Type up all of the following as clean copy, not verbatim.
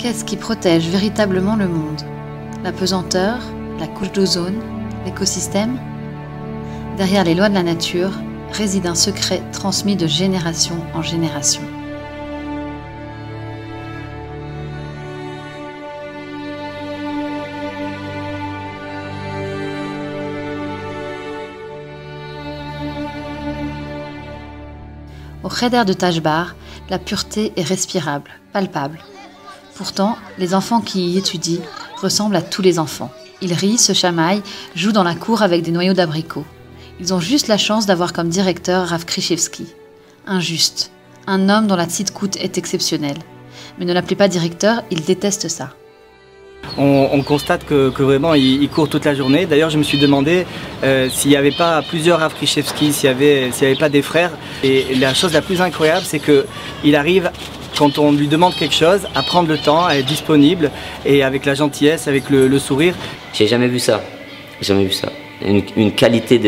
Qu'est-ce qui protège véritablement le monde? La pesanteur, la couche d'ozone, l'écosystème? Derrière les lois de la nature réside un secret transmis de génération en génération. Au Cheder de Taj Bar, la pureté est respirable, palpable. Pourtant, les enfants qui y étudient ressemblent à tous les enfants. Ils rient, se chamaillent, jouent dans la cour avec des noyaux d'abricots. Ils ont juste la chance d'avoir comme directeur Rav Krichevski. Un juste, un homme dont la tzidkout est exceptionnelle. Mais ne l'appelez pas directeur, il déteste ça. On constate que vraiment il court toute la journée. D'ailleurs, je me suis demandé s'il n'y avait pas plusieurs Rav Krichevski, s'il n'y avait pas des frères. Et la chose la plus incroyable, c'est qu'il arrive, quand on lui demande quelque chose, à prendre le temps, à être disponible, et avec la gentillesse, avec le sourire. J'ai jamais vu ça. Jamais vu ça. Une qualité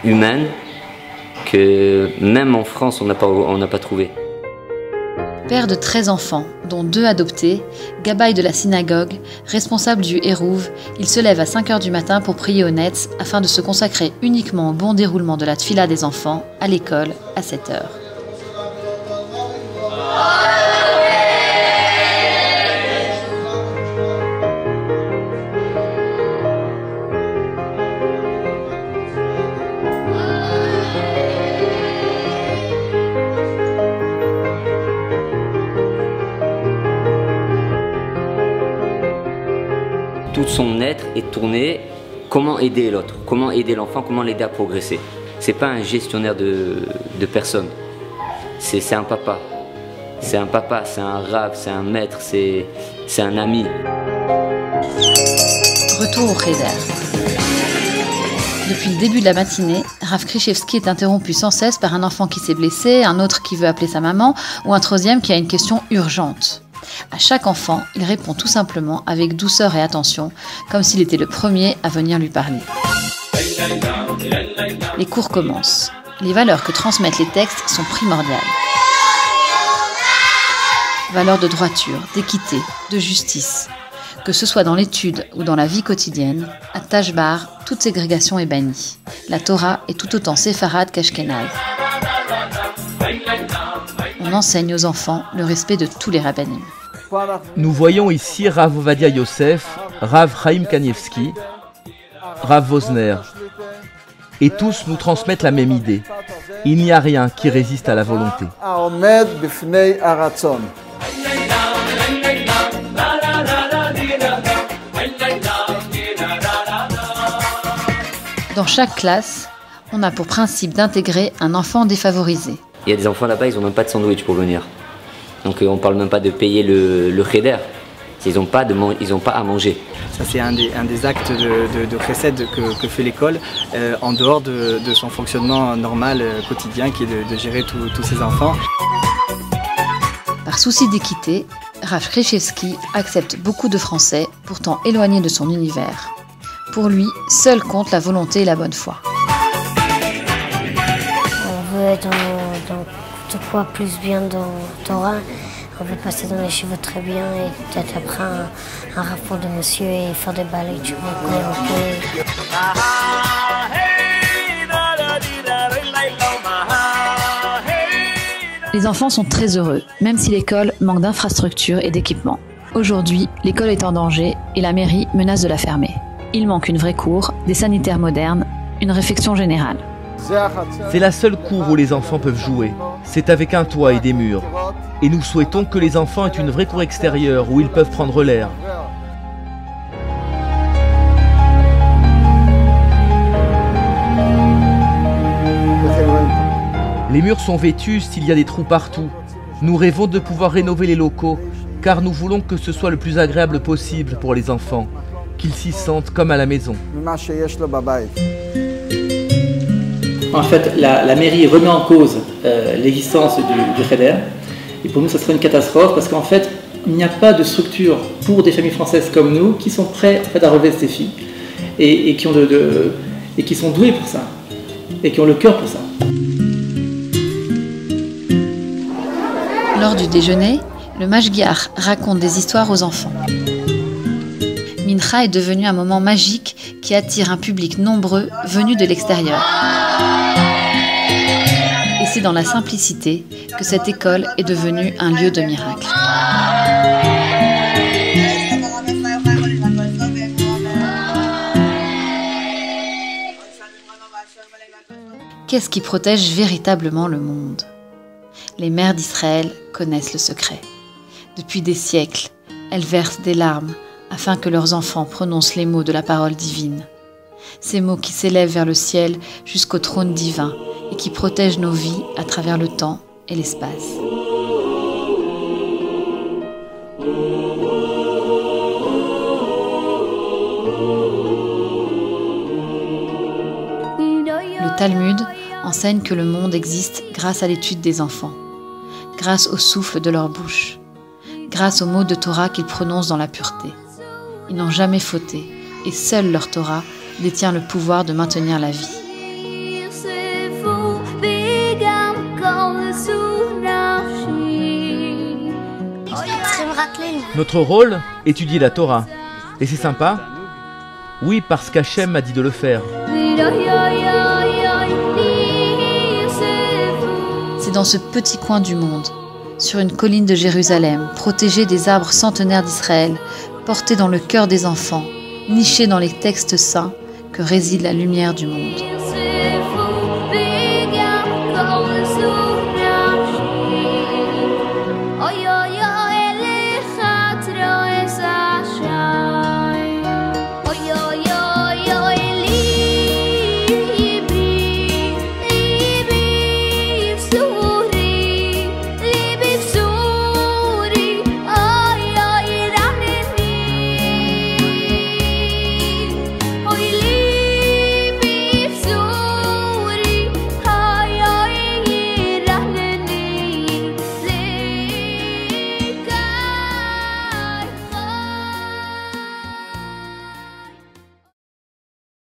humaine que même en France, on n'a pas trouvé. Père de 13 enfants, dont 2 adoptés, Gabaï de la synagogue, responsable du Hérouv, il se lève à 5 h du matin pour prier au Netz afin de se consacrer uniquement au bon déroulement de la tfila des enfants à l'école à 7 h. Tout son être est tourné comment aider l'autre, comment aider l'enfant, comment l'aider à progresser. C'est pas un gestionnaire de personnes, c'est un papa. C'est un papa, c'est un rav, c'est un maître, c'est un ami. Retour au Cheder. Depuis le début de la matinée, Rav Krichevski est interrompu sans cesse par un enfant qui s'est blessé, un autre qui veut appeler sa maman ou un troisième qui a une question urgente. À chaque enfant, il répond tout simplement avec douceur et attention, comme s'il était le premier à venir lui parler. Les cours commencent. Les valeurs que transmettent les textes sont primordiales. Valeurs de droiture, d'équité, de justice. Que ce soit dans l'étude ou dans la vie quotidienne, à Taj Bar, toute ségrégation est bannie. La Torah est tout autant séfarade qu'ashkénaze. On enseigne aux enfants le respect de tous les rabbinim. Nous voyons ici Rav Ovadia Yosef, Rav Chaim Kanievski, Rav Wosner. Et tous nous transmettent la même idée. Il n'y a rien qui résiste à la volonté. Dans chaque classe, on a pour principe d'intégrer un enfant défavorisé. Il y a des enfants là-bas, ils n'ont même pas de sandwich pour venir. Donc on ne parle même pas de payer le cheder. Ils n'ont pas à manger. Ça, c'est un des actes de chesed que fait l'école, en dehors de son fonctionnement normal, quotidien, qui est de gérer tous ses enfants. Par souci d'équité, Rav Krichevski accepte beaucoup de Français, pourtant éloignés de son univers. Pour lui, seul compte la volonté et la bonne foi. On veut être tout quoi plus bien dans Torah. On veut passer dans les cheveux très bien et peut-être après un rapport de monsieur et faire des balais, tu vois, quand on peut. Les enfants sont très heureux, même si l'école manque d'infrastructures et d'équipements. Aujourd'hui, l'école est en danger et la mairie menace de la fermer. Il manque une vraie cour, des sanitaires modernes, une réfection générale. C'est la seule cour où les enfants peuvent jouer. C'est avec un toit et des murs. Et nous souhaitons que les enfants aient une vraie cour extérieure où ils peuvent prendre l'air. Les murs sont vétustes, il y a des trous partout. Nous rêvons de pouvoir rénover les locaux, car nous voulons que ce soit le plus agréable possible pour les enfants, qu'ils s'y sentent comme à la maison. En fait, la mairie remet en cause l'existence du Cheder. Et pour nous, ça serait une catastrophe parce qu'en fait, il n'y a pas de structure pour des familles françaises comme nous qui sont prêtes en fait, à relever ces défis et qui sont douées pour ça et qui ont le cœur pour ça. Lors du déjeuner, Le Mashgiach raconte des histoires aux enfants. Mincha est devenu un moment magique qui attire un public nombreux venu de l'extérieur. Et c'est dans la simplicité que cette école est devenue un lieu de miracle. Qu'est-ce qui protège véritablement le monde? Les mères d'Israël connaissent le secret. Depuis des siècles, elles versent des larmes afin que leurs enfants prononcent les mots de la parole divine. Ces mots qui s'élèvent vers le ciel jusqu'au trône divin et qui protègent nos vies à travers le temps et l'espace. Le Talmud enseigne que le monde existe grâce à l'étude des enfants, grâce au souffle de leur bouche, grâce aux mots de Torah qu'ils prononcent dans la pureté. Ils n'ont jamais fauté et seule leur Torah détient le pouvoir de maintenir la vie. Notre rôle, étudier la Torah. Et c'est sympa? Oui, parce qu'Hachem m'a dit de le faire. C'est dans ce petit coin du monde, sur une colline de Jérusalem, protégée des arbres centenaires d'Israël, portée dans le cœur des enfants, nichée dans les textes saints, que réside la lumière du monde.